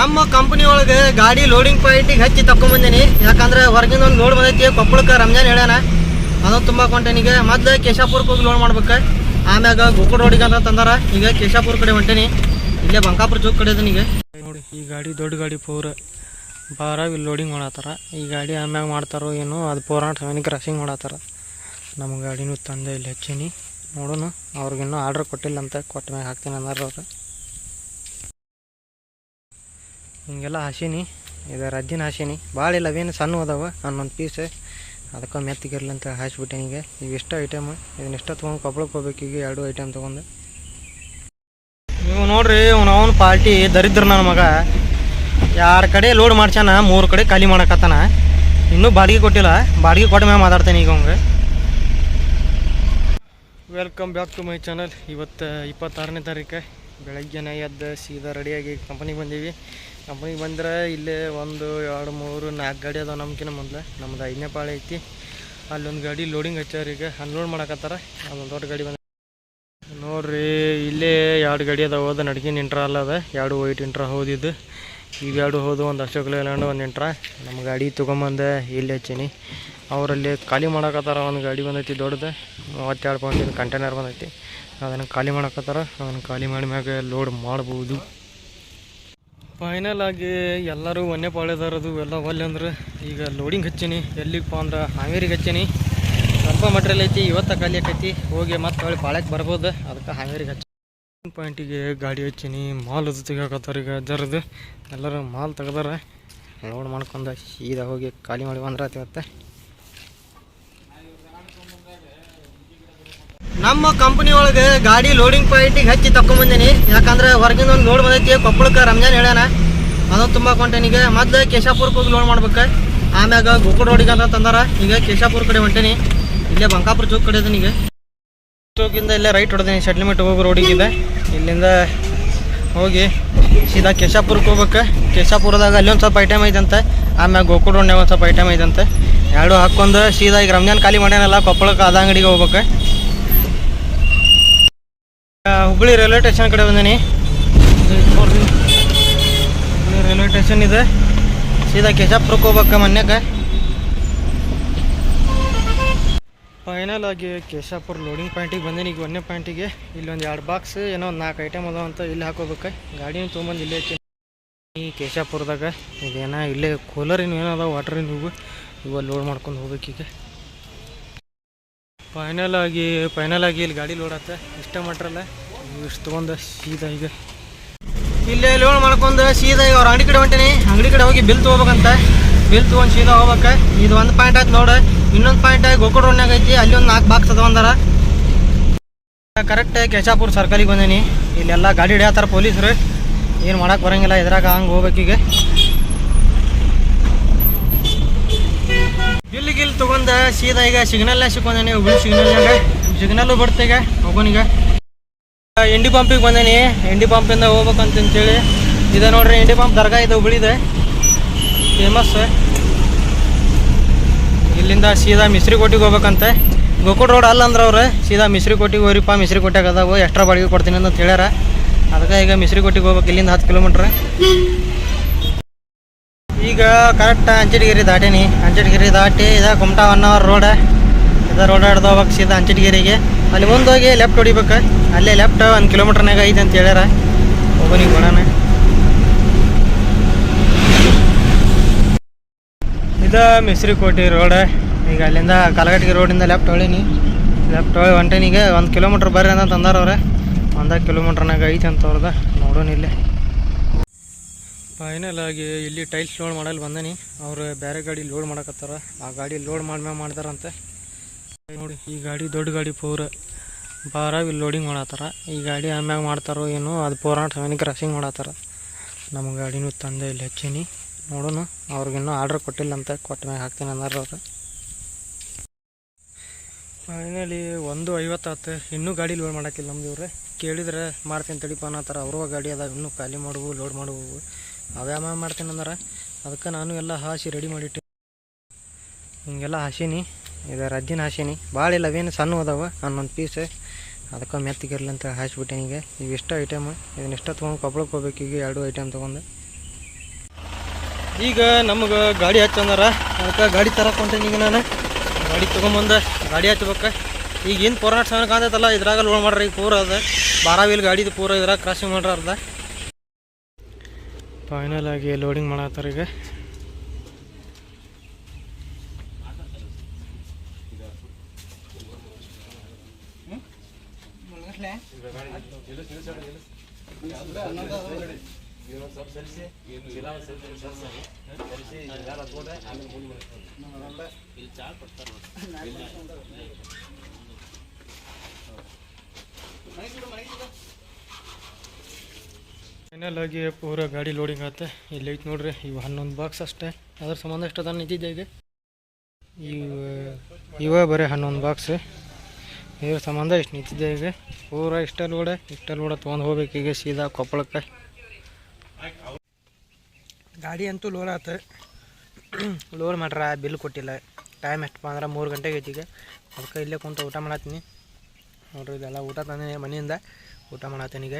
ನಮ್ಮ ಕಂಪನಿ ಒಳಗೆ ಗಾಡಿ ಲೋಡಿಂಗ್ ಪಾಯಿಂಟಿಗೆ ಹಚ್ಚಿ ತಗೊಂಬಂದಿನಿ. ಯಾಕಂದ್ರೆ ಹೊರಗಿಂದ ಒಂದು ಲೋಡ್ ಬಂದೈತಿ. ಕೊಪ್ಪಳಕ್ಕೆ ರಂಜಾನ್ ಹೇಳ್ಯಾನ, ಅದೊಂದು ತುಂಬ ಕೊಂಟೇನಿಗೆ. ಮೊದಲು ಕೇಶಾಪುರಕ್ಕೆ ಹೋಗಿ ಲೋಡ್ ಮಾಡ್ಬೇಕು. ಆಮ್ಯಾಗ ಗೋಕುಳ ರೋಡಿಗೆ ಅಂತ ತಂದಾರ. ಈಗ ಕೇಶಾಪುರ ಕಡೆ ಹೊಂಟೇನಿ. ಇಲ್ಲೇ ಬಂಕಾಪುರ ಚೌಕ್ ಕಡೆ ಅದನೀಗ ನೋಡಿ. ಈ ಗಾಡಿ ದೊಡ್ಡ ಗಾಡಿ ಪೂರ ಬಾರ ಇಲ್ಲಿ ಲೋಡಿಂಗ್ ಮಾಡತ್ತಾರ. ಈ ಗಾಡಿ ಆಮ್ಯಾಗ ಮಾಡ್ತಾರೋ ಏನೋ, ಅದು 407 ಕ್ರಾಸಿಂಗ್ ಮಾಡತ್ತಾರ. ನಮ್ಮ ಗಾಡಿನೂ ತಂದೆ ಇಲ್ಲಿ ಹಚ್ಚೀನಿ. ನೋಡೋಣ, ಅವ್ರಿಗಿನ್ನೂ ಆರ್ಡ್ರ್ ಕೊಟ್ಟಿಲ್ಲ ಅಂತ, ಕೊಟ್ಟ ಮ್ಯಾಗ ಹಾಕ್ತೀನಿ ಅಂದಾರ ಅವ್ರು. ಹಿಂಗೆಲ್ಲ ಹಾಸೀನಿ. ಇದು ರದ್ದಿನ ಹಾಸೀನಿ, ಭಾಳ ಇಲ್ಲ, ಅವೇನು ಸಣ್ಣ ಅದಾವ, ಹನ್ನೊಂದು ಪೀಸ್. ಅದಕ್ಕೆ ಮೆತ್ತಿಗಿರ್ಲಿ ಅಂತ ಹಾಸ್ಬಿಟ್ಟೇನಿ. ಈಗ ಇವಿಷ್ಟು ಐಟಮ್, ಇದನ್ನಿಷ್ಟ ತೊಗೊಂಡು ಕೊಪ್ಪಳಕ್ಕೆ ಹೋಗ್ಬೇಕು. ಈಗ 2 ಐಟಮ್ ತೊಗೊಂಡು ನೀವು ನೋಡ್ರಿ. ಅವನು ಪಾರ್ಟಿ ದರಿದ್ರ ನನ್ನ ಮಗ. 2 ಕಡೆ ಲೋಡ್ ಮಾಡ್ಸ್ಯಾನ, 3 ಕಡೆ ಖಾಲಿ ಮಾಡಕತ್ತಾನ. ಇನ್ನೂ ಬಾಡಿಗೆ ಕೊಟ್ಟಿಲ್ಲ. ಬಾಡಿಗೆ ಕೊಟ್ಟ ಮ್ಯಾಗ ಮಾತಾಡ್ತೇನೆ ಈಗ ಅವಂಗೆ. Welcome back to my channel. ಇವತ್ತು 26ನೇ ತಾರೀಕು ಬೆಳಗ್ಗೆನೇ ಎದ್ದು ಸೀದಾ ರೆಡಿಯಾಗಿ ಕಂಪ್ನಿಗೆ ಬಂದೀವಿ. ಕಂಪ್ನಿಗೆ ಬಂದ್ರೆ ಇಲ್ಲೇ 1 2 3 4 ಗಾಡಿ ಅದಾವೆ. ನಮ್ಗಿನ್ನ ಮೊದಲು ನಮ್ದು 5ನೇ ಪಾಳೆ ಐತಿ. ಅಲ್ಲೊಂದು ಗಾಡಿ ಲೋಡಿಂಗ್ ಹಚ್ಚಾರ, ಈಗ ಅನ್ಲೋಡ್ ಮಾಡಕತ್ತಾರ. ಅದೊಂದು ದೊಡ್ಡ ಗಾಡಿ ಬಂದ ನೋಡ್ರಿ. ಇಲ್ಲೇ 2 ಗಾಡಿ ಅದಾವೆ. ಅದು ನಡ್ಗಿನ ಇಂಟ್ರಾ ಅಲ್ಲ, ಅದ 2 ವೈಟ್ ಇಂಟ್ರಾ ಹೋದಿದ್ದು. ಈಗ 2 ಹೋದು, ಒಂದು ಅಶೋಕ್ ಲೇಲ್ಯಾಂಡ್, ಒಂದು ಇಂಟ್ರಾ. ನಮ್ಮ ಗಾಡಿ ತೊಗೊಂಬಂದೆ ಇಲ್ಲಿ ಹಚ್ಚೀನಿ. ಅವರಲ್ಲಿ ಖಾಲಿ ಮಾಡಕತ್ತಾರ. ಒಂದು ಗಾಡಿ ಬಂದೈತಿ ದೊಡ್ಡದು, 32 ಪಾಯಿಂಟ್ ಕಂಟೈನರ್ ಬಂದೈತಿ. ಅದನ್ನು ಖಾಲಿ ಮಾಡಕತ್ತಾರ. ಅದನ್ನು ಖಾಲಿ ಮಾಡಿ ಮ್ಯಾಗ ಲೋಡ್ ಮಾಡ್ಬೋದು. ಫೈನಲ್ ಆಗಿ ಎಲ್ಲರೂ ಒಂದೇ ಪಾಳೆದಾರದು ಎಲ್ಲ ಒಲ್ಲೆ ಅಂದ್ರೆ ಈಗ ಲೋಡಿಂಗ್ ಹಚ್ಚೀನಿ. ಎಲ್ಲಿಗಪ್ಪ ಅಂದ್ರೆ ಹಾವೇರಿಗೆ ಹಚ್ಚೀನಿ. ಸ್ವಲ್ಪ ಮಟ್ರಿಯಲ್ ಐತಿ, ಇವತ್ತು ಖಾಲಿ ಆಕೈತಿ. ಹೋಗಿ ಮತ್ತೆ ಹೊಳ್ಳಿ ಪಾಳ್ಯಕ್ಕೆ ಬರ್ಬೋದು. ಅದಕ್ಕೆ ಹಾವೇರಿಗೆ ಹಚ್ಚಿ ಪಾಯಿಂಟಿಗೆ ಗಾಡಿ ಹಚ್ಚೀನಿ. ಮಾಲ್ ಅದು ತೆಗಿಯಾಕತ್ತಾರ. ಈಗ ಜರದು ಎಲ್ಲರೂ ಮಾಲ್ ತೆಗ್ದಾರ. ಲೋಡ್ ಮಾಡ್ಕೊಂಡು ಸೀದಾ ಹೋಗಿ ಖಾಲಿ ಮಾಡಿ ಬಂದ್ರಾತಿ. ಇವತ್ತು ನಮ್ಮ ಕಂಪನಿ ಒಳಗೆ ಗಾಡಿ ಲೋಡಿಂಗ್ ಪಾಯಿಂಟಿಗೆ ಹಚ್ಚಿ ತಗೊಂಬಂದಿನಿ. ಯಾಕಂದ್ರೆ ಹೊರಗಿಂದ ಒಂದು ಲೋಡ್ ಬಂದೈತಿ. ಕೊಪ್ಪಳಕ್ಕೆ ರಂಜಾನ್ ಹೇಳ್ಯಾನ, ಅದೊಂದು ತುಂಬ ಕೊಂಟೇನಿಗೆ. ಮೊದಲು ಕೇಶಾಪುರಕ್ಕೆ ಹೋಗಿ ಲೋಡ್ ಮಾಡ್ಬೇಕು. ಆಮ್ಯಾಗ ಗೋಕುಳ ರೋಡಿಗೆ ಅಂತ ತಂದಾರ. ಈಗ ಕೇಶಾಪುರ ಕಡೆ ಹೊಂಟೇನಿ. ಇಲ್ಲೇ ಬಂಕಾಪುರ ಚೌಕ್ ಕಡೆ ಅದನೀಗ. ಚೌಕಿಂದ ಇಲ್ಲೇ ರೈಟ್ ಹೊಡೆದೀನಿ. ಸೆಟ್ಲ್ಮೆಂಟ್ ಹೋಗೋ ರೋಡಿಗಿದೆ. ಇಲ್ಲಿಂದ ಹೋಗಿ ಸೀದಾ ಕೇಶಾಪುರಕ್ಕೆ ಹೋಗ್ಬೇಕು. ಕೇಶಾಪುರದಾಗ ಅಲ್ಲಿ ಒಂದು ಸ್ವಲ್ಪ ಐಟಮ್ ಐತಂತೆ. ಆಮ್ಯಾಗ ಗೋಕುಳ ರೋಡ್ನಾಗ ಒಂದು ಸ್ವಲ್ಪ ಐಟಮ್ ಐತಂತೆ. 2 ಹಾಕ್ಕೊಂಡು ಸೀದಾ ಈಗ ರಂಜಾನ್ ಖಾಲಿ ಮಾಡ್ಯಾನಲ್ಲ, ಕೊಪ್ಪಳಕ್ಕೆ ಅದ ಅಂಗಡಿಗೆ ಹೋಗ್ಬೇಕು. ಹುಬ್ಬಳ್ಳಿ ರೈಲ್ವೆ ಸ್ಟೇಷನ್ ಕಡೆ ಬಂದೀನಿ. ಹುಬ್ಬಳ್ಳಿ ರೈಲ್ವೆ ಸ್ಟೇಷನ್ ಇದೆ. ಸೀದಾ ಕೇಶಾಪುರಕ್ಕೆ ಹೋಗ್ಬೇಕು ಮನ್ಯಾಗ. ಫೈನಲ್ ಆಗಿ ಕೇಶಾಪುರ ಲೋಡಿಂಗ್ ಪಾಯಿಂಟಿಗೆ ಬಂದೀನಿ. ಈಗ 1ನೇ ಪಾಯಿಂಟಿಗೆ ಇಲ್ಲೊಂದು 2 ಬಾಕ್ಸ್ ಏನೋ 4 ಐಟಮ್ ಅದಾವ ಅಂತ ಇಲ್ಲಿ ಹಾಕೋಬೇಕು. ಗಾಡಿನ ತೊಗೊಂಬಂದು ಇಲ್ಲೇ ಐತಿ ಈ ಕೇಶಾಪುರದಾಗ. ಇದೇನ ಇಲ್ಲೇ ಕೂಲರಿನ ಏನದಾವ, ವಾಟರಿನ ಇವು ಲೋಡ್ ಮಾಡ್ಕೊಂಡು ಹೋಗ್ಬೇಕೀಗ. ಫೈನಲ್ ಆಗಿ ಇಲ್ಲಿ ಗಾಡಿ ಲೋಡ್ ಆತ. ಇಷ್ಟ ಮಟ್ರಲ್ಲ ಇಷ್ಟು ತೊಗೊಂಡು ಸೀದಾ ಈಗ ಇಲ್ಲೇ ಲೋಡ್ ಮಾಡ್ಕೊಂಡು ಸೀದಾ ಈಗ ಅವ್ರ ಅಂಗಡಿ ಕಡೆ ಹೊಂಟೀನಿ. ಅಂಗಡಿ ಕಡೆ ಹೋಗಿ ಬಿಲ್ ತೊಗೋಬೇಕಂತ. ಬಿಲ್ ತೊಗೊಂಡು ಸೀದಾ ಹೋಗ್ಬೇಕು. ಇದು 1 ಪಾಯಿಂಟ್ ಆಯ್ತು ನೋಡು. ಇನ್ನೊಂದು ಪಾಯಿಂಟ್ ಆಗಿ ಗೋಕುಳ ರೋಡ್ನಾಗ ಐತಿ. ಅಲ್ಲಿ ಒಂದು 4 ಬಾಕ್ಸ್ ಅದಾವಂದಾರ. ಕರೆಕ್ಟ್ ಕೇಶಾಪುರ ಸರ್ಕಲಿಗೆ ಬಂದೀನಿ. ಇಲ್ಲೆಲ್ಲ ಗಾಡಿ ಹಿಡಿಯತ್ತಾರ ಪೊಲೀಸರು. ಏನು ಮಾಡೋಕೆ ಬರೋಂಗಿಲ್ಲ, ಇದ್ರಾಗ ಹಂಗೆ ಹೋಗ್ಬೇಕೀಗ. ಬಿಲ್ ತೊಗೊಂಡು ಸೀದಾ ಈಗ ಸಿಗ್ನಲ್ನ ಸಿಕ್ಕೊಂಡೇನಿ. ಹುಬ್ಬಳ್ಳಿ ಸಿಗ್ನಲ್ಲು ಬಿಡ್ತೆ. ಈಗ ಹೋಗೋನೀಗ ಎಂಡಿ ಪಂಪಿಗೆ ಬಂದೇನಿ. ಎಂಡಿ ಪಂಪಿಂದ ಹೋಗ್ಬೇಕಂತೇಳಿ ಇದೆ ನೋಡ್ರಿ. ಎಂಡಿ ಪಂಪ್ ದರ್ಗಾ ಇದೆ, ಹುಬ್ಬಳ್ಳಿದೆ ಫೇಮಸ್. ಇಲ್ಲಿಂದ ಸೀದಾ ಮಿಸ್ರಿಕೋಟಿಗೆ ಹೋಗ್ಬೇಕಂತೆ. ಗೋಕುಳ ರೋಡ್ ಅಲ್ಲ ಅಂದ್ರೆ ಅವ್ರು ಸೀದಾ ಮಿಸ್ರಿಕೋಟಿಗೆ ಹೋಗ್ರಿಪ್ಪ, ಮಿಸ್ರಿಕೋಟೆಗೆ ಅದಾವು, ಎಕ್ಸ್ಟ್ರಾ ಬಾಡಿಗೆ ಕೊಡ್ತೀನಿ ಅಂತ ಹೇಳ್ಯಾರ. ಅದಕ್ಕೆ ಈಗ ಮಿಸ್ರಿಕೋಟಿಗೆ ಹೋಗ್ಬೇಕು. ಇಲ್ಲಿಂದ 10 ಕಿಲೋಮೀಟ್ರ್. ಈಗ ಕರೆಕ್ಟ್ ಅಂಚಟಗಿರಿ ದಾಟೀನಿ. ಅಂಚಟಗಿರಿ ದಾಟಿ ಇದ ಕುಮಟಾ 1 ಅವರ್ ರೋಡ್. ಇದ ರೋಡ್ ಹಿಡ್ದು ಹೋಗ್ಬೇಕು ಸೀದಾ ಅಂಚಟಗಿರಿಗೆ. ಅಲ್ಲಿ ಮುಂದೋಗಿ ಲೆಫ್ಟ್ ಹೊಡಿಬೇಕು. ಅಲ್ಲೇ ಲೆಫ್ಟ್ 1 ಕಿಲೋಮೀಟ್ರ್ನಾಗ ಐತೆ ಅಂತ ಹೇಳ್ಯಾರ. ಹೋಗೋನಿಗೆ ಬರೋಣ. ಇದು ಮಿಸ್ರಿಕೋಟೆ ರೋಡ್. ಈಗ ಅಲ್ಲಿಂದ ಕಲಗಟ್ಟಿಗೆ ರೋಡಿಂದ ಲೆಫ್ಟ್ ಹೊಳೀನಿ. ಲೆಫ್ಟ್ ಹೊಳಿ ಹೊಂಟೇನಿಗೆ 1 ಕಿಲೋಮೀಟ್ರ್ ಬರ್ರಿ ಅಂತ ತಂದಾರ ಅವ್ರೆ. 1 ಕಿಲೋಮೀಟ್ರ್ನಾಗ ಐತೆ ಅಂತ ಅವ್ರದ. ನೋಡೋಣ ಇಲ್ಲೇ. ಫೈನಲ್ ಆಗಿ ಇಲ್ಲಿ ಟೈಲ್ಸ್ ಲೋಡ್ ಮಾಡಲು ಬಂದೀನಿ. ಅವರು ಬೇರೆ ಗಾಡಿ ಲೋಡ್ ಮಾಡಕತ್ತಾರ. ಆ ಗಾಡಿ ಲೋಡ್ ಮಾಡ್ಮ್ಯಾಗ ಮಾಡ್ತಾರಂತೆ ನೋಡಿ. ಈ ಗಾಡಿ ದೊಡ್ಡ ಗಾಡಿ ಪೂರ ಬಾರ ಇಲ್ಲಿ ಲೋಡಿಂಗ್ ಮಾಡತ್ತಾರ. ಈ ಗಾಡಿ ಆಮ್ಯಾಗ ಮಾಡ್ತಾರೋ ಏನೋ, ಅದು 407 ಕ್ರಾಸಿಂಗ್ ಮಾಡತ್ತಾರ. ನಮ್ಮ ಗಾಡಿನೂ ತಂದೆ ಇಲ್ಲಿ ಹಚ್ಚೀನಿ. ನೋಡೋಣ, ಅವ್ರಿಗಿನ್ನೂ ಆರ್ಡ್ರ್ ಕೊಟ್ಟಿಲ್ಲ ಅಂತ, ಕೊಟ್ಟ ಮ್ಯಾಗ ಹಾಕ್ತೀನಿ ಅಂದಾರ ಅವ್ರು. ಫೈನಲಿ 1:50 ಆಯ್ತು. ಇನ್ನೂ ಗಾಡಿ ಲೋಡ್ ಮಾಡಾಕಿಲ್ಲ ನಮ್ದು. ಇವ್ರೆ ಕೇಳಿದ್ರೆ ಮಾಡ್ತೀನಿ ತಡಿಪ ಅನ್ನತ್ತಾರ. ಅವ್ರೂ ಗಾಡಿ ಅದಾವ, ಇನ್ನೂ ಖಾಲಿ ಮಾಡುವು, ಲೋಡ್ ಮಾಡುವು. ಅವೇ ಆಮ್ಯಾಗ ಮಾಡ್ತೀನಿ ಅಂದಾರ. ಅದಕ್ಕೆ ನಾನು ಎಲ್ಲ ಹಾಸಿ ರೆಡಿ ಮಾಡಿಟ್ಟು ಹಿಂಗೆಲ್ಲ ಹಾಸೀನಿ. ಇದು ರದ್ದಿನ ಹಾಸೀನಿ, ಭಾಳ ಇಲ್ಲ, ಅವೇನು ಸಣ್ಣ ಅದಾವ, 11 ಪೀಸ್. ಅದಕ್ಕೆ ಮೆತ್ತಿಗಿರ್ಲಿ ಅಂತ ಹಾಸ್ಬಿಟ್ಟೇನಿ. ಈಗ ಇವಿಷ್ಟು ಐಟಮ್, ಇದನ್ನಿಷ್ಟ ತೊಗೊಂಡು ಕೊಪ್ಪಳಕ್ಕೆ ಹೋಗ್ಬೇಕು. ಈಗ 2 ಐಟಮ್ ತೊಗೊಂಡು ಈಗ ನಮಗೆ ಗಾಡಿ ಹಚ್ಚಂದಾರ, ಅದಕ್ಕೆ ಗಾಡಿ ತರಕ್ಕೆ ಹೊಂಟೇನಿ. ಈಗ ನಾನು ಗಾಡಿ ತೊಗೊಂಬಂದು ಗಾಡಿ ಹಚ್ಬೇಕು. ಈಗ ಏನು ಪೂರ್ಣ ಸಮಯ ಕಾಣ್ತೈತಲ್ಲ, ಇದ್ರಾಗ ಲೋಡ್ ಮಾಡ್ರಿ. ಈಗ ಪೂರ ಅದ 12 ವೀಲ್ ಗಾಡಿದು ಪೂರ ಇದ್ರಾಗ ಕ್ರಾಸಿಂಗ್ ಮಾಡ್ರ ಅರ್ಧ. ಫೈನಲ್ ಆಗಿ ಲೋಡಿಂಗ್ ಮಾಡತ್ತಾರ ಈಗ. ಫೈನಲ್ ಆಗಿ ಪೂರ ಗಾಡಿ ಲೋಡಿಂಗ್ ಆಗುತ್ತೆ. ಇಲ್ಲಿ ಐತೆ ನೋಡ್ರಿ, ಇವು 11 ಬಾಕ್ಸ್ ಅಷ್ಟೇ. ಅದ್ರ ಸಂಬಂಧ ಅಷ್ಟು ಅದನ್ನು ನಿಂತಿದ್ದೆ ಈಗ. ಇವ ಬರೀ 11 ಬಾಕ್ಸ್, ಇದ್ರ ಸಂಬಂಧ ಇಷ್ಟು ನಿಂತಿದ್ದೆ ಈಗ. ಪೂರ ಇಷ್ಟ ಲೋಡ ತೊಗೊಂಡು ಹೋಗ್ಬೇಕು ಈಗ ಸೀದಾ ಕೊಪ್ಪಳಕ್ಕೆ. ಗಾಡಿ ಅಂತೂ ಲೋಡ್ ಆಯ್ತು. ಲೋಡ್ ಮಾಡ್ರ ಬಿಲ್ ಕೊಟ್ಟಿಲ್ಲ. ಟೈಮ್ ಎಷ್ಟಪ್ಪ ಅಂದ್ರೆ 3 ಗಂಟೆಗೆ ಐತಿ ಈಗ. ಅದಕ್ಕೆ ಇಲ್ಲೇ ಕುಂತು ಊಟ ಮಾಡತ್ತೀನಿ ನೋಡ್ರಿ. ಇದೆಲ್ಲ ಊಟ ತಂದೆ ಮನೆಯಿಂದ, ಊಟ ಮಾಡತ್ತೀನಿ ಈಗ.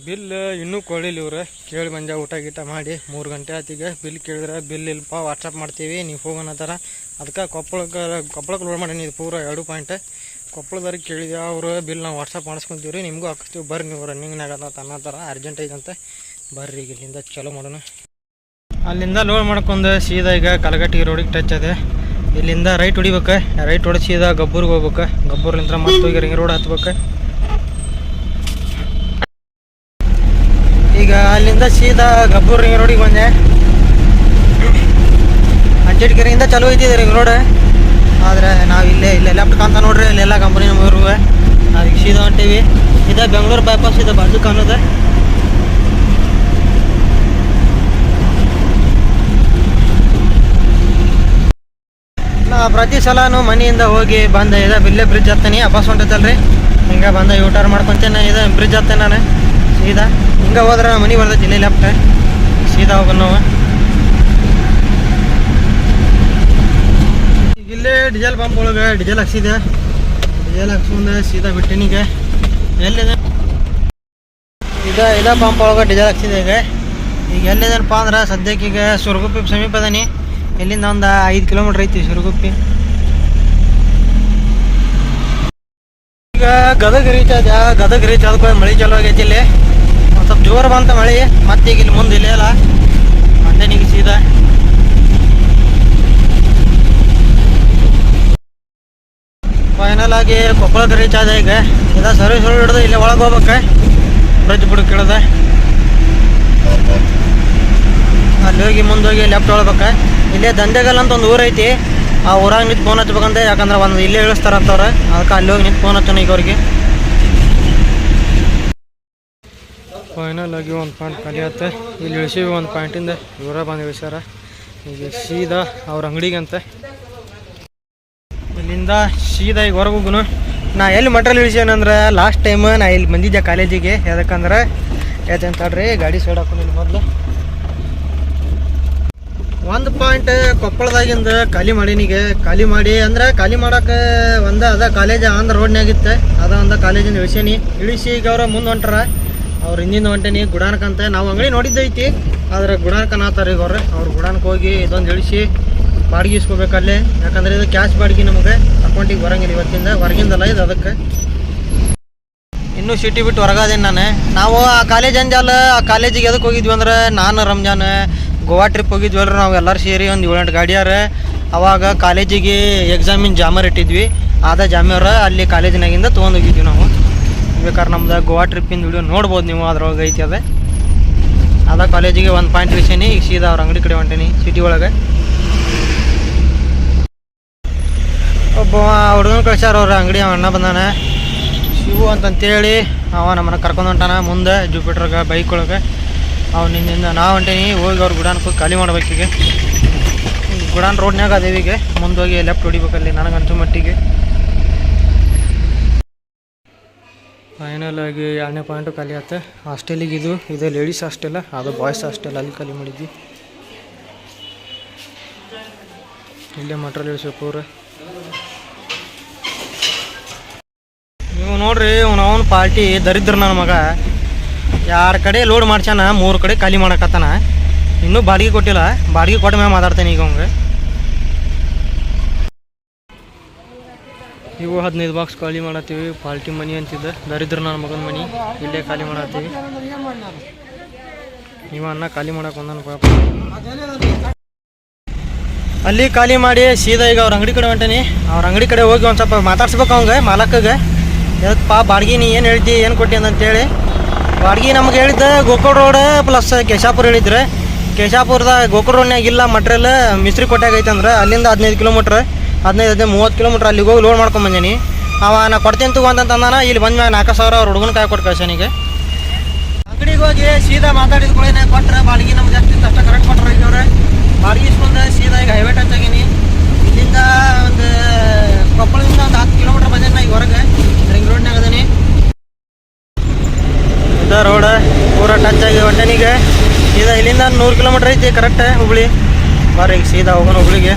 ಬಿಲ್ ಇನ್ನೂ ಕೊಡಲಿಲ್ಲ ಇವ್ರು. ಕೇಳಿ ಬಂದ ಊಟ ಗೀಟ ಮಾಡಿ 3 ಗಂಟೆ ಆಯ್ತು ಈಗ. ಬಿಲ್ ಕೇಳಿದ್ರೆ ಬಿಲ್ ಇಲ್ಲಪ್ಪ ವಾಟ್ಸಪ್ ಮಾಡ್ತೀವಿ ನೀವು ಹೋಗೋಣತ್ತಾರ. ಅದಕ್ಕೆ ಕೊಪ್ಪಳಕ್ಕೆ ಲೋಡ್ ಮಾಡೀನಿ. ಇದು ಪೂರ 2 ಪಾಯಿಂಟ್. ಕೊಪ್ಪಳದವ್ರಿಗೆ ಕೇಳಿದ್ವಿ, ಅವರು ಬಿಲ್ ನಾವು ವಾಟ್ಸಪ್ ಮಾಡಿಸ್ಕೊಂತೀವಿ ರೀ, ನಿಮಗೂ ಹಾಕಿಸ್ತೀವಿ ಬರ್ರಿ, ನೀವು ರನ್ನಿಂಗ್ನಾಗ ಅನ್ನತ್ತಾರ. ಅರ್ಜೆಂಟ್ ಐತಂತೆ, ಬರ್ರಿ ಈಗ ಇಲ್ಲಿಂದ ಚಲೋ ಮಾಡೋಣ. ಅಲ್ಲಿಂದ ಲೋಡ್ ಮಾಡ್ಕೊಂಡು ಸೀದಾ ಈಗ ಕಲಗಟ್ಟಿಗೆ ರೋಡಿಗೆ ಟಚ್ ಅದೆ. ಇಲ್ಲಿಂದ ರೈಟ್ ಹೊಡಿಬೇಕು. ರೈಟ್ ಹೊಡೆದು ಸೀದಾ ಗಬ್ಬೂರಿಗೆ ಹೋಗ್ಬೇಕು. ಗಬ್ಬೂರ್ಲಿಂದ ಮತ್ತೆ ಹೋಗಿ ರಿಂಗ್ ರೋಡ್ ಹತ್ಬೇಕು. ಈಗ ಅಲ್ಲಿಂದ ಸೀದಾ ಗಬ್ಬೂರ್ ರಿಂಗ್ ರೋಡಿಗೆ ಬಂದೆ. ಅಂಚೆಟ್ಕೆರೆಯಿಂದ ಚಲೋ ಐತಿದೆ ರಿಂಗ್ ರೋಡ್. ಆದರೆ ನಾವು ಇಲ್ಲೇ ಲೆಫ್ಟ್ ಕಾಣ್ತಾ ನೋಡ್ರಿ, ಇಲ್ಲೆಲ್ಲ ಕಂಪ್ನಿ ನಮಗಿರುವೆ. ಅದಕ್ಕೆ ಸೀದಾ ಹೊಂಟೀವಿ. ಇದು ಬೆಂಗಳೂರು ಬೈಪಾಸ್, ಇದು ಬಾಜು ಕಾಣೋದು. ನಾ ಪ್ರತಿ ಸಲನೂ ಮನೆಯಿಂದ ಹೋಗಿ ಬಂದೆ ಇದೆ ಬಿಲ್ಲೆ ಬ್ರಿಡ್ಜ್ ಹತ್ತೇನೆ. ಬಸ್ ಹೊಂಟೈತಲ್ರಿ, ಹಿಂಗೆ ಬಂದ ಯೂಟರ್ ಮಾಡ್ಕೊತೇನೆ. ಇದು ಬ್ರಿಡ್ಜ್ ಹತ್ತೇನೆ ನಾನು ಸೀದಾ. ಹಿಂಗೆ ಹೋದ್ರೆ ಮನೆ ಬರ್ತೈತಿ ಇಲ್ಲಿ ಲೆಫ್ಟ್. ಸೀದಾ ಹೋಗೋಣ ನಾವು. ಈಗ ಇಲ್ಲೇ ಡೀಸೆಲ್ ಪಂಪ್ ಒಳಗೆ ಡೀಸೆಲ್ ಹಾಕ್ಸಿದೆ. ಡೀಸೆಲ್ ಹಾಕ್ಸ್ಕೊಂಡು ಸೀದಾ ಬಿಟ್ಟಿನಿಗೆ. ಎಲ್ಲಿದೆ ಇದ ಪಂಪ್ ಒಳಗೆ ಡೀಸೆಲ್ ಹಾಕ್ಸಿದೆ ಈಗ ಎಲ್ಲಿದೆನಪ್ಪ ಅಂದ್ರೆ ಸದ್ಯಕ್ಕೆ ಈಗ ಸುರಗುಪ್ಪಿ ಸಮೀಪ ಅದನಿ. ಇಲ್ಲಿಂದ ಒಂದು 5 ಕಿಲೋಮೀಟ್ರ್ ಐತಿ ಸುರಗುಪ್ಪಿ. ಈಗ ಗದಗ ರೀಚ್ ಆದ ಮಳೆ ಚಲೋ ಆಗೈತಿ. ಇಲ್ಲಿ ಒಂದು ಸ್ವಲ್ಪ ಜೋರು ಬಂತ ಮಳೆ. ಮತ್ತೆ ಈಗ ಇಲ್ಲಿ ಮುಂದೆ ಇಲ್ಲೇ ಅಲ್ಲ ಮಂಡನಿಗೆ ಸೀದಾ. ಫೈನಲ್ ಆಗಿ ಕೊಪ್ಪಳಕ್ಕೆ ರೀಚ್ ಆದ. ಈಗ ಇದ ಸರ್ವಿಸ್ ರೋಡ್ ಹಿಡಿದು ಇಲ್ಲೇ ಒಳಗೆ ಹೋಗ್ಬೇಕು. ಬ್ರಿಡ್ಜ್ ಬುಡಕ್ಕೆ ಇಳಿದ ಅಲ್ಲಿ ಹೋಗಿ ಮುಂದೆ ಹೋಗಿ ಲೆಫ್ಟ್ ಹೊಳ್ಬೇಕು. ಇಲ್ಲೇ ದಂಧೆಗಲ್ ಅಂತ ಒಂದು ಊರು ಐತಿ. ಆ ಊರಾಗ ನಿಂತು ಫೋನ್ ಹಚ್ಬೇಕಂತ, ಯಾಕಂದ್ರೆ ಒಂದು ಇಲ್ಲೇ ಇಳಿಸ್ತಾರಂತವ್ರೆ. ಅದಕ್ಕೆ ಅಲ್ಲಿ ಹೋಗಿ ನಿಂತು ಫೋನ್ ಹಚ್ಚೋಣ ಈಗ ಅವ್ರಿಗೆ. ಫೈನಲ್ ಆಗಿ ಒಂದು ಪಾಯಿಂಟ್ ಖಾಲಿ ಆಗುತ್ತೆ. ಇಲ್ಲಿ ಇಳಿಸಿವಿ ಒಂದು ಪಾಯಿಂಟಿಂದ. ಇವರ ಬಂದು ಇಳಿಸ್ಯಾರ. ಈಗ ಸೀದಾ ಅವ್ರ ಅಂಗಡಿಗೆ ಅಂತ. ಇಲ್ಲಿಂದ ಸೀದಾ ಈಗ ಹೊರಗೆ ಹೋಗುನು. ನಾ ಎಲ್ಲಿ ಮಟ್ರಲ್ಲಿ ಇಳಿಸ್ಯಾನಂದ್ರೆ ಲಾಸ್ಟ್ ಟೈಮ್ ನಾ ಇಲ್ಲಿ ಬಂದಿದ್ದೆ ಕಾಲೇಜಿಗೆ. ಯಾಕಂದ್ರೆ ಯಾತಂತಾಡ್ರಿ ಗಾಡಿ ಸೈಡ್ ಹಾಕೊಂಡಿಲ್ಲ ಮೊದಲು. ಒಂದು ಪಾಯಿಂಟ್ ಕೊಪ್ಪಳದಾಗಿಂದ ಖಾಲಿ ಮಾಡೀನಿಗೆ. ಖಾಲಿ ಮಾಡಿ ಅಂದ್ರೆ ಖಾಲಿ ಮಾಡೋಕೆ ಅದ ಕಾಲೇಜ್ ಆಂಧ್ರ ರೋಡ್ನಾಗಿತ್ತು. ಅದ ಒಂದು ಕಾಲೇಜಿಂದ ಇಳಿಸೀನಿ. ಇಳಿಸಿ ಈಗ ಅವ್ರ ಮುಂದೆ ಹೊಂಟಾರ. ಅವ್ರು ಹಿಂದಿಂದ ಹೊಂಟೇನಿ ಗುಡಾನಕ್ಕಂತ. ನಾವು ಅಂಗಡಿ ನೋಡಿದ್ದೈತಿ, ಆದರೆ ಗುಡಾನಕ್ಕೆ ನಾತಾರೆ ಈಗ ಅವ್ರು ಗುಡಾನಕ್ಕೆ ಹೋಗಿ ಇದೊಂದು ಇಳಿಸಿ ಬಾಡಿಗೆ ಇಸ್ಕೋಬೇಕಲ್ಲೇ. ಯಾಕಂದರೆ ಇದು ಕ್ಯಾಶ್ ಬಾಡಿಗೆ ನಮಗೆ ಅಕೌಂಟಿಗೆ ಬರೋಂಗಿಲ್ಲ ಇವತ್ತಿಂದ. ಹೊರಗಿಂದಲ್ಲ ಇದು, ಅದಕ್ಕೆ ಇನ್ನೂ ಸಿಟಿ ಬಿಟ್ಟು ಹೊರಗದೇನು ನಾನು. ನಾವು ಆ ಕಾಲೇಜ್ ಅಂಜಲ್ಲ, ಆ ಕಾಲೇಜಿಗೆ ಎದಕ್ಕೆ ಹೋಗಿದ್ವಿ ಅಂದ್ರೆ ನಾನು ರಂಜಾನ್ ಗೋವಾ ಟ್ರಿಪ್ ಹೋಗಿದ್ವಲ್ರಿ ನಾವು ಎಲ್ಲರೂ ಸೇರಿ ಒಂದು 7-8 ಗಾಡಿಯಾರ. ಅವಾಗ ಕಾಲೇಜಿಗೆ ಎಕ್ಸಾಮಿನ ಜಾಮರ್ ಇಟ್ಟಿದ್ವಿ. ಆದ ಜಾಮ್ಯವ್ರ ಅಲ್ಲಿ ಕಾಲೇಜಿನಾಗಿಂದ ತೊಗೊಂಡು ಹೋಗಿದ್ವಿ ನಾವು. ಬೇಕಾದ್ರೆ ನಮ್ದು ಗೋವಾ ಟ್ರಿಪ್ಪಿಂದ ವಿಡಿಯೋ ನೋಡ್ಬೋದು ನೀವು, ಅದ್ರೊಳಗೆ ಐತಿ ಅದ ಕಾಲೇಜಿಗೆ ಒಂದು ಪಾಯಿಂಟ್ ಇಳಿಸೀನಿ. ಈಗ ಸೀದಾ ಅವ್ರ ಅಂಗಡಿ ಕಡೆ ಹೊಂಟೀನಿ ಸಿಟಿ ಒಳಗೆ. ಒಬ್ಬ ಹುಡುಗನ ಕಳ್ಸ್ಯಾರ ಅವ್ರ ಅಂಗಡಿ. ಅಣ್ಣ ಬಂದಾನ ಶಿವು ಅಂತಂತೇಳಿ. ಅವ ನಮ್ಮನ್ನ ಕರ್ಕೊಂಡು ಹೊಂಟಾನ ಮುಂದೆ ಜೂಪಿಟ್ರಾಗ ಬೈಕ್ ಒಳಗೆ. ಅವನಿಂದ ನಾವು ಹೊಂಟೀನಿ. ಹೋಗಿ ಅವ್ರು ಗುಡಾನಕ್ಕೆ ಹೋಗಿ ಖಾಲಿ ಮಾಡ್ಬೇಕೀಗ. ಗುಡಾನ್ ರೋಡ್ನಾಗ ಅದೇವಿಗೆ ಮುಂದೆ ಹೋಗಿ ಲೆಫ್ಟ್ ಹೊಡಿಬೇಕಲ್ಲಿ ನನಗಂತೂ ಮಟ್ಟಿಗೆ. ಫೈನಲ್ ಆಗಿ 2ನೇ ಪಾಯಿಂಟು ಖಾಲಿ ಆಯ್ತು. ಹಾಸ್ಟೆಲಿಗೆ ಇದು ಲೇಡೀಸ್ ಹಾಸ್ಟೆಲ್, ಅದು ಬಾಯ್ಸ್ ಹಾಸ್ಟೆಲ್. ಅಲ್ಲಿ ಖಾಲಿ ಮಾಡಿದ್ವಿ. ಇಲ್ಲೇ ಮಟ್ರಲ್ಲಿ ಇಳಿಸ್ಬೇಕು ಪೂರ. ನೀವು ನೋಡ್ರಿ ಅವನ ಪಾರ್ಟಿ ದರಿದ್ರ ನನ್ನ ಮಗ. 2 ಕಡೆ ಲೋಡ್ ಮಾಡ್ಸ್ಯಾನ, 3 ಕಡೆ ಖಾಲಿ ಮಾಡಕತ್ತಾನ. ಇನ್ನೂ ಬಾಡಿಗೆ ಕೊಟ್ಟಿಲ್ಲ, ಬಾಡಿಗೆ ಕೊಟ್ಟ ಮ್ಯಾಗ ಮಾತಾಡ್ತೇನೆ ಈಗ ಅವಂಗೆ. ಇವು 15 ಬಾಕ್ಸ್ ಖಾಲಿ ಮಾಡತ್ತೀವಿ. ಪಾಲ್ಟಿ ಮನಿ ಅಂತಿದ್ದ, ದರಿದ್ರ ನನ್ನ ಮಗನ ಮನಿ, ಇಲ್ಲೇ ಖಾಲಿ ಮಾಡತ್ತೀವಿ. ಇವ ಅನ್ನ ಖಾಲಿ ಮಾಡಕ್ಕೆ ಬಂದನ ಪಾಪ. ಅಲ್ಲಿ ಖಾಲಿ ಮಾಡಿ ಸೀದಾ ಈಗ ಅವ್ರ ಅಂಗಡಿ ಕಡೆ ಹೊಂಟೇನಿ. ಅವ್ರ ಅಂಗಡಿ ಕಡೆ ಹೋಗಿ ಒಂದು ಸ್ವಲ್ಪ ಮಾತಾಡ್ಸ್ಬೇಕು ಅವಂಗೆ, ಮಾಲಕ್ಕಗೆ. ಯಪ್ಪ ಬಾಡ್ಗಿ ನೀ ಏನು ಹೇಳ್ತಿ, ಏನು ಕೊಟ್ಟಿ ಅಂತೇಳಿ. ಬಾಡ್ಗಿ ನಮ್ಗೆ ಹೇಳಿದ್ದೆ ಗೋಕುಲ್ ರೋಡ್ ಪ್ಲಸ್ ಕೇಶಾಪುರ ಹೇಳಿದ್ರೆ. ಕೇಶಾಪುರದಾಗ ಗೋಕುಲ್ ರೋಡ್ನಾಗ ಇಲ್ಲ ಮಟ್ರಿಯಲ್, ಮಿಸ್ತ್ರಿ ಕೊಟ್ಟಾಗ ಐತಂದ್ರೆ ಅಲ್ಲಿಂದ 15 ಕಿಲೋಮೀಟ್ರ್, 30 ಕಿಲೋಮೀಟ್ರ್ ಅಲ್ಲಿಗೆ ಹೋಗಿ ಲೋಡ್ ಮಾಡ್ಕೊಂಬಂದೀನಿ. ಅವ ನಾ ಕೊಡ್ತೀನಿ ತಗೋ ಅಂತಂದಾನ. ಇಲ್ಲಿ ಬಂದ ಮ್ಯಾಗ 4,000 ಅವ್ರ ಹುಡುಗನ ಕಾಯಿ ಕೊಟ್ಟು ಕಳ್ಸಾನಿಗೆ. ಅಂಗಡಿಗೆ ಹೋಗಿ ಸೀದಾ ಮಾತಾಡಿದ ಕೂಡ ಕೊಟ್ರೆ ಬಾಡಿಗೆ ನಮ್ಗೆ ಜಾಸ್ತಿ ಅಷ್ಟ ಕರೆಕ್ಟ್ ಕೊಟ್ರೆ ಈಗ ಅವ್ರೆ. ಬಾಡಿಗೆ ಇಸ್ಕೊಂಡು ಸೀದಾ ಈಗ ಹೈವೇ ಟಚ್ ಆಗೀನಿ. ಇಲ್ಲಿಂದ ಒಂದು ಕೊಪ್ಪಳದಿಂದ ಒಂದು 10 ಕಿಲೋಮೀಟ್ರ್ ಬಂದೇನಿ ನಾ ಈಗ ಹೊರಗೆ, ರಿಂಗ್ ರೋಡ್ನಾಗ ಅದೀನಿ. ಇದ ರೋಡ್ ಪೂರ ಟಚ್ ಆಗಿ ಹೊಂಟೇನೀಗ. ಸೀದಾ ಇಲ್ಲಿಂದ 100 ಕಿಲೋಮೀಟ್ರ್ ಐತಿ ಕರೆಕ್ಟ್ ಹುಬ್ಳಿ. ಬಾರಿ ಈಗ ಸೀದಾ ಹೋಗೋಣ ಹುಬ್ಳಿಗೆ.